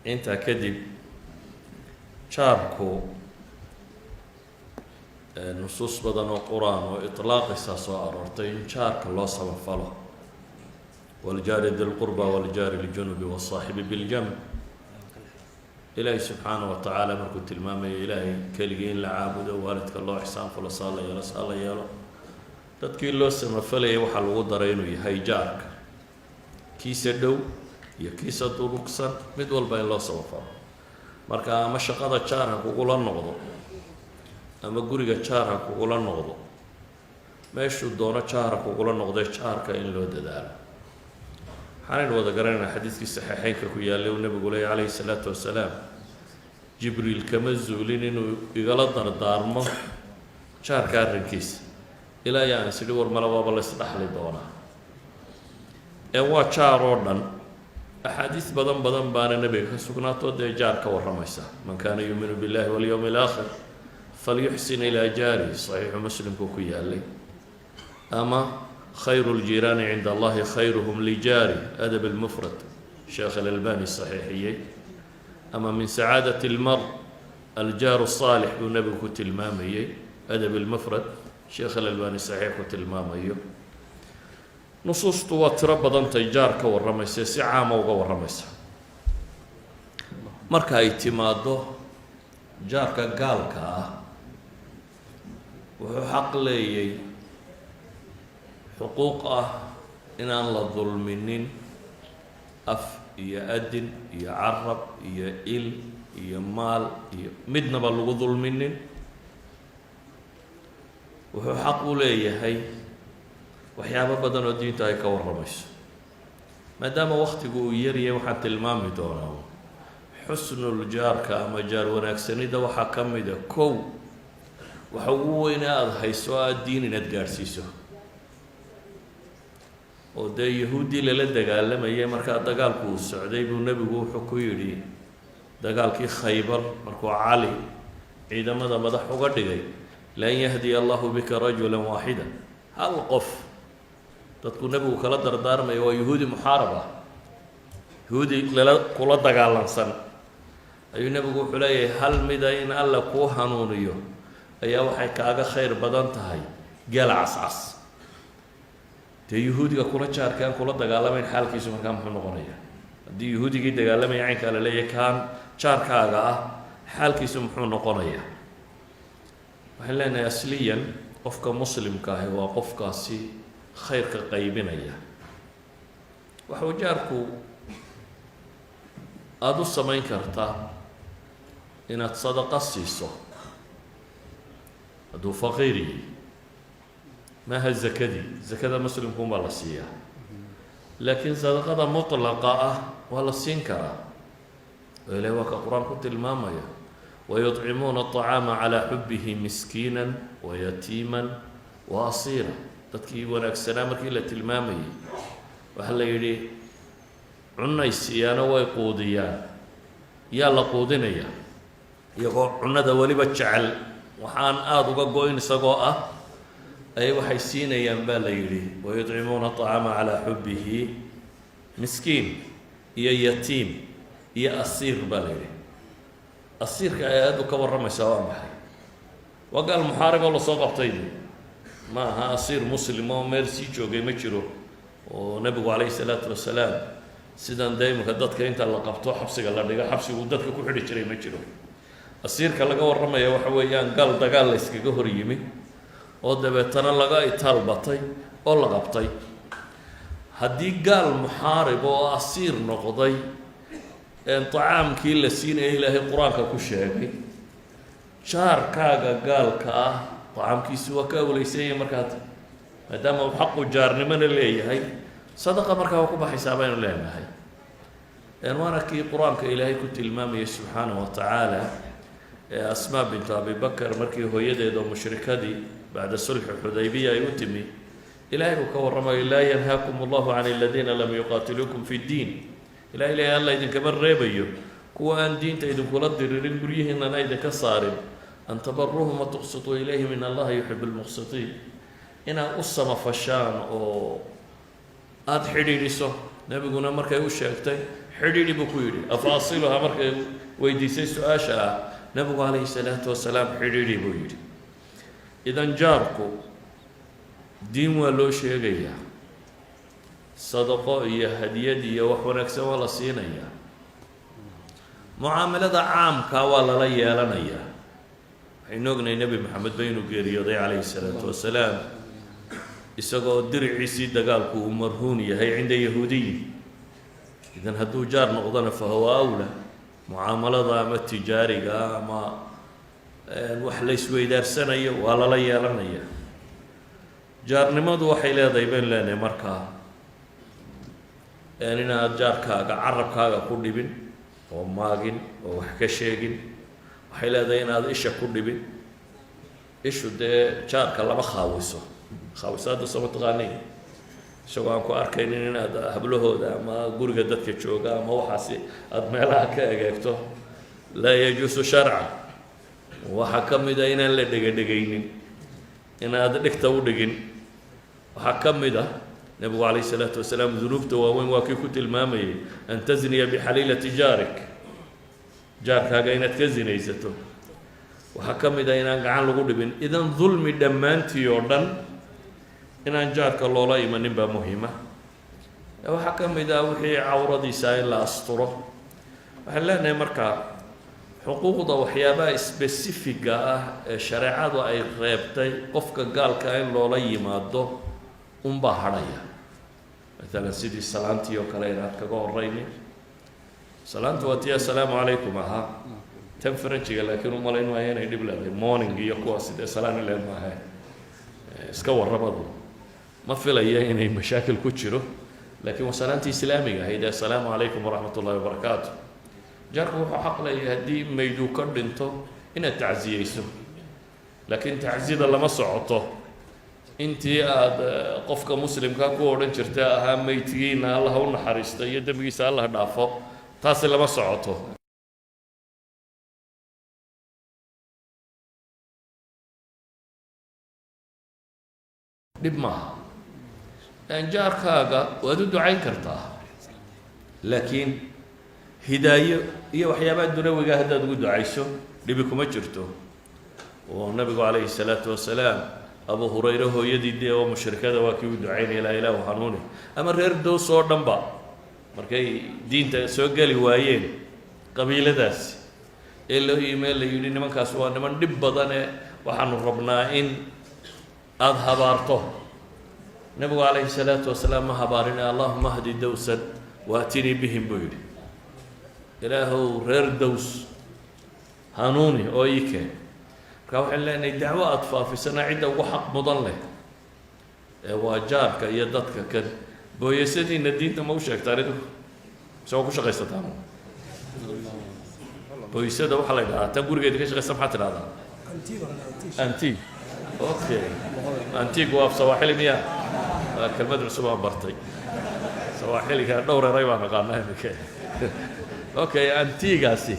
intaa kadib jaarku nusuus badan oo qur-aan oo iطlaaqisaa soo aroortay in jaarka loo samafalo waljaari di lqurba waljaari ljunubi wالصaaxibi biاljamb. ilaahay subxaanaه wa tacaala markuu tilmaamaya ilaahay keligii in la caabudo, waalidka loo ixsaan falo, saa la yeelo saa la yeelo, dadkii loo samafalayay waxaa lagu daray inuu yahay jaarka kiisa dhow iyo kiisa durugsan mid walba in loo samafalo. marka ama shaqada jaar ha kugula noqdo ama guriga jaar ha kugula noqdo, meeshuu doono jaar ha kugula noqdee jaarka in loo dadaalo. waxaanaynu wada garanaynaa xadiidkii saxiixeynka ku yaallay uu nebigu leeyay calayhi salaatu wasalaam, jibriil kama zuulin inuu igala dardaarmo jaarka arrinkiisa ilaa yaan is idhi war male waaba la isdhaxli doonaa. waa jaar oo dhan axaadiis badan badan baana nebiga ka sugnaato dee jaar ka warramaysa. man kaana yuuminu billahi walyowmi alaakhir falyuxsin ilaa jaarihi, saxiixu muslimku ku yaallay. ama khayru ljiiraani cinda allahi khayruhum lijaari, adab almufrad sheekh alalbani saxiixiyey. ama min sacaadati lmar aljaaru saalix buu nebigu ku tilmaamayey, adab almufrad sheekh alalbani saxiix ku tilmaamayo. nusuustu waa tiro badantay jaar ka warramaysa, si caama uga warramaysa. marka ay timaaddo jaarka gaalka ah, wuxuu xaq leeyay xuquuq ah inaan la dulminin af iyo adin iyo carab iyo il iyo maal iyo midnaba lagu dulminin. wuxuu xaq u leeyahay waxyaabo badan oo diinta ay ka warramayso. maadaama waktigu uu yaryahay waxaan tilmaami doonaa xusnul jaarka ama jaar wanaagsanida waxaa ka mida kow, waxa ugu weyne aada hayso aada diin inaad gaadhsiiso. oo dee yahuuddii lala dagaalamayay markaa dagaalku uu socday buu nebigu wuxuu ku yidhi dagaalkii khaybar markuu cali ciidamada madax uga dhigay, lan yahdiya allahu bika rajula waaxida, hal qof. dadku nebigu kala dardaarmaya waa yahuudi muxaarab ah, yahuudi kula dagaalansan, ayuu nebigu wuxuu leeyahay hal mida in alla kuu hanuuniyo ayaa waxay kaaga khayr badan tahay geel cascas. dee yahuudiga kula jaarkaan kula dagaalamayn xaalkiisu markaa muxuu noqonayaa? haddii yahuudigii dagaalamaya caynkaa la leeyahay kaan jaarkaaga ah xaalkiisu muxuu noqonayaa? waxaan leenahay asliyan qofka muslimka ahi waa qofkaasi khayrka qaybinaya. waxuu jaarku aada u samayn kartaa inaad sadaqa siiso hadduu faqiir yihi, maaha zakadii, zakada muslimkuunbaa la siiyaa, laakiin sadaqada mutlaqa ah waa la siin karaa. oo ilahi waa ka qur-aan ku tilmaamaya wayuطcimuuna aطacaama calaa xubihi miskiina wayatiima waasiira. dadkii wanaagsanaa markii la tilmaamayay waxaa la yidhi cunay siiyaana way quudiyaan. yaa la quudinaya? iyagoo cunada weliba jecel, waxaan aada uga go-in isagoo ah ay waxay siinayaan baa la yidhi wayuطcimuuna aطacaama calaa xubihi miskiin iyo yatiim iyo asiir baa la yidhi. asiirka ay aada u ka warramaysaa waa maxay? waa gaal muxaarib oo lasoo qabtay. ma aha asiir muslim oo meel sii joogay ma jiro. oo nebigu calayhi salaatu wasalaam sidan dee iminka dadka inta la qabto xabsiga la dhigo xabsiguu dadka ku xidhi jiray ma jiro. asiirka laga warramaya waxa weeyaan gaal dagaal la yskaga hor yimi oo dabeetana laga itaal batay oo la qabtay. haddii gaal muxaarib oo asiir noqday tacaamkii la siinaya ilaahay qur-aanka ku sheegay, jaarkaaga gaalka ah tacaamkiisi waa ka awleysanya markaad, maadaama uu xaqu jaarnimona leeyahay, sadaqa markaa waa ku baxaysaa baynu leenahay. waana kii qur-aanka ilaahay ku tilmaamayay subxaanahu wa tacaala asmaa bintu abi bakar markii hooyadeed oo mushrikadii bacda sulxi xudaybiya ay u timi, ilaahay uu ka warramayo laa yanhaakum allahu can aladiina lam yuqaatiluukum fi ddiin. ilahay leeyahay alla idinkama reebayo kuwa aan diinta idinkula diririn guryihiinana idinka saarin, an tabaruuhum wa tuqsituu ilayhim in allaha yuxibu lmuqsitiin. inaad u samafashaan oo aada xidhiidhiso. nebiguna markay u sheegtay xidhiidhi buu ku yidhi afaasiluhaa markay weydiisay su-aasha ah nebigu calayhi salaatu wasalaam xidhiidhi buu yidhi idan jaarku diin waa loo sheegayaa sadaqo iyo hadiyad iyo wax wanaagsan waa la siinayaa mucaamalada caamkaa waa lala yeelanayaa waxaynu ognahay nebi maxamed ba inuu geeriyooday calayhi salaatu wasalaam isagoo diriciisii dagaalku uu marhuun yahay cinda yahuudiyi idan hadduu jaar noqdona fa huwa awla mucaamalada ama tijaariga ama wax la isweydaarsanayo waa lala yeelanaya jaarnimadu waxay leedahay baynu leenahay markaa inaad jaarkaaga carabkaaga ku dhibin oo maagin oo wax ka sheegin waxay leedahay inaad isha ku dhibin ishu dee jaarka lama khaawiso khaawisaadda soo mataqaaniin isagoo aan ku arkaynin inaad hablahooda ama guriga dadka jooga ama waxaasi aada meelaha ka egeegto laa yajuusu sharcan waxaa ka mid a inaan la dhegadhegaynin inaad dhigta u dhigin waxaa ka mid ah nebigu calayh isalaatu wasalaam dunuubta waaweyn waa kii ku tilmaamayay an tasniya bixaliilati jaarik jaarkaaga inaad ka sinaysato waxaa ka mid ah inaan gacan lagu dhibin idan dulmi dhammaantii oo dhan inaan jaarka loola imanin baa muhiima waxaa ka mid ah wixii cawradiisa in la asturo waxaan leenahay markaa xuquuqda waxyaabaha spesifiga ah ee shareecadu ay reebtay qofka gaalka in loola yimaado unbaa hadhaya maalan sidii salaantii oo kale inaad kaga horaynin salaanta waa tii assalaamu calaykum ahaa tan faranjiga laakiin umalayn maayo inay dhib leedahay morning iyo kuwaasi dee salaan ileen maaha iska warramadu ma filaya inay mashaakil ku jiro laakiin waa salaantii islaamiga ahayd assalaamu calaykum waraxmat ullahi wabarakaatu jaarku wuxuu xaq leeyahay haddii mayduu ka dhinto inaad tacsiyeyso laakiin tacsiyada lama socoto intii aada qofka muslimka ku odhan jirta ahaa meydkiina allah u naxariista iyo dembigiisa allah dhaafo taasi lama socoto dhib maaha jaarkaaga waad u ducayn kartaa laakiin hidaayo iyo waxyaabaha dunawiga haddaad ugu ducayso dhibi kuma jirto oo nabigu calayhi salaatu wasalaam abu hurayre hooyadii dee oo mushrikada waa kii u ducaynaya laa ilaahu hanuuni ama reer dows oo dhanba markay diinta soo geli waayeen qabiiladaasi ee loo yimee la yidhi nimankaas waa niman dhib badane waxaanu rabnaa in aada habaarto nabigu calayhi salaatu wasalaam ma habaarine allahuma hdi dowsan waatinii bihim buu yidhi ilaahow reer dows hanuuni oo ii keen markaa waxaan leenahay dacwo aada faafisana cidda ugu xaq mudan leh ee waa jaarka iyo dadka kan booyasadiina diinta ma u sheegtaan idinku isagoo ku shaqaysataan booyasada waxaa la ydhahaa tan gurigeeda ka shaqaysa maxaa tidhahdaa antig okay antig waa sawaaxili miya waa kelmad cusub aan bartay sawaaxiliga dhowr eray baan aqaanaa imika okay antigaasi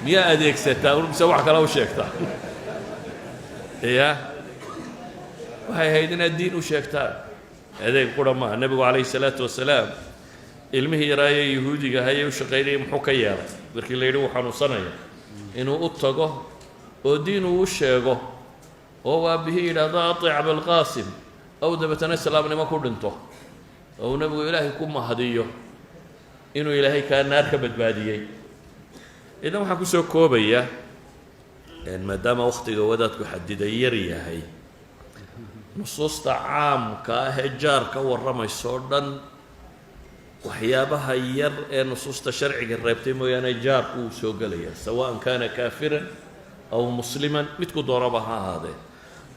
miyaa adeegsataa mise wax kale u sheegtaa ya waxay ahayd inaad diin u sheegtaan adeeg qura maaha nebigu calayhi salaatu wasalaam ilmihii yaraaye yahuudiga hayay u shaqaynayay muxuu ka yeelay markii la yidhi wuu xanuunsanaya inuu u tago oo diin uu u sheego oo aabihii yidhaahdo aطic abalqaasim ow dabeetana islaamnimo ku dhinto oo uu nebigu ilaahay ku mahadiyo inuu ilaahay kaa naar ka badbaadiyey idan waxaan kusoo koobayaa maadaama waktiga wadaadku xadiday yar yahay nusuusta caamka ah ee jaar ka warramaysa oo dhan waxyaabaha yar ee nusuusta sharciga reebtay mooyaane jaarku uu soo gelaya sawaan kaana kaafiran aw musliman midku doonaba ha ahaadee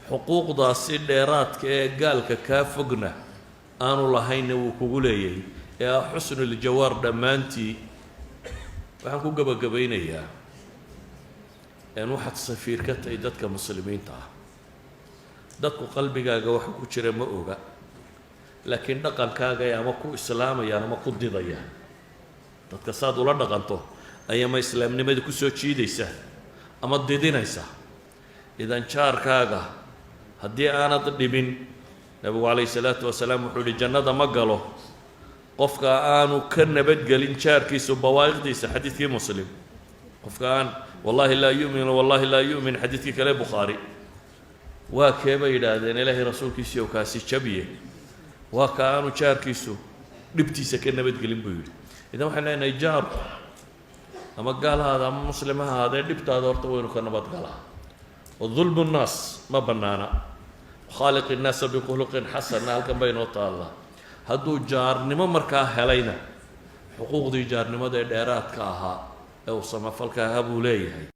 xuquuqdaasi dheeraadka ee gaalka kaa fogna aanu lahaynna wuu kugu leeyahay ee ah xusnuljawaar dhammaantii waxaan ku gebagabaynayaa waxaad safiir ka tahay dadka muslimiinta ah dadku qalbigaaga waxa ku jira ma oga laakiin dhaqankaagay ama ku islaamayaan ama ku didayaan dadka saad ula dhaqanto ayama islaamnimada ku soo jiidaysa ama didinaysa idan jaarkaaga haddii aanad dhibin nabigu calayhi salaatu wasalaam wuxuu yihi jannada ma galo qofka aanu ka nabadgelin jaarkiisu bawaa'iqdiisa xadiidkii muslim qofka aan wallahi laa yu'minu wallahi laa yu'min xadiidkii kale bukhaari waa kee bay yidhaahdeen ilaahay rasuulkiisii oo kaasi jabiye waa ka aanu jaarkiisu dhibtiisa ka nabadgelin buu yidhi idan waxaan leenahay jaarku ama gaal ha ahaada ama muslim ha ahaadee dhibtaada horta waynu ka nabadgalaa oo dulmu nnaas ma bannaana khaaliqi innaasa bikhuluqin xasana halkan baynoo taallaa hadduu jaarnimo markaa helayna xuquuqdii jaarnimada ee dheeraadka ahaa ee uu samafalka ahaa buu leeyahay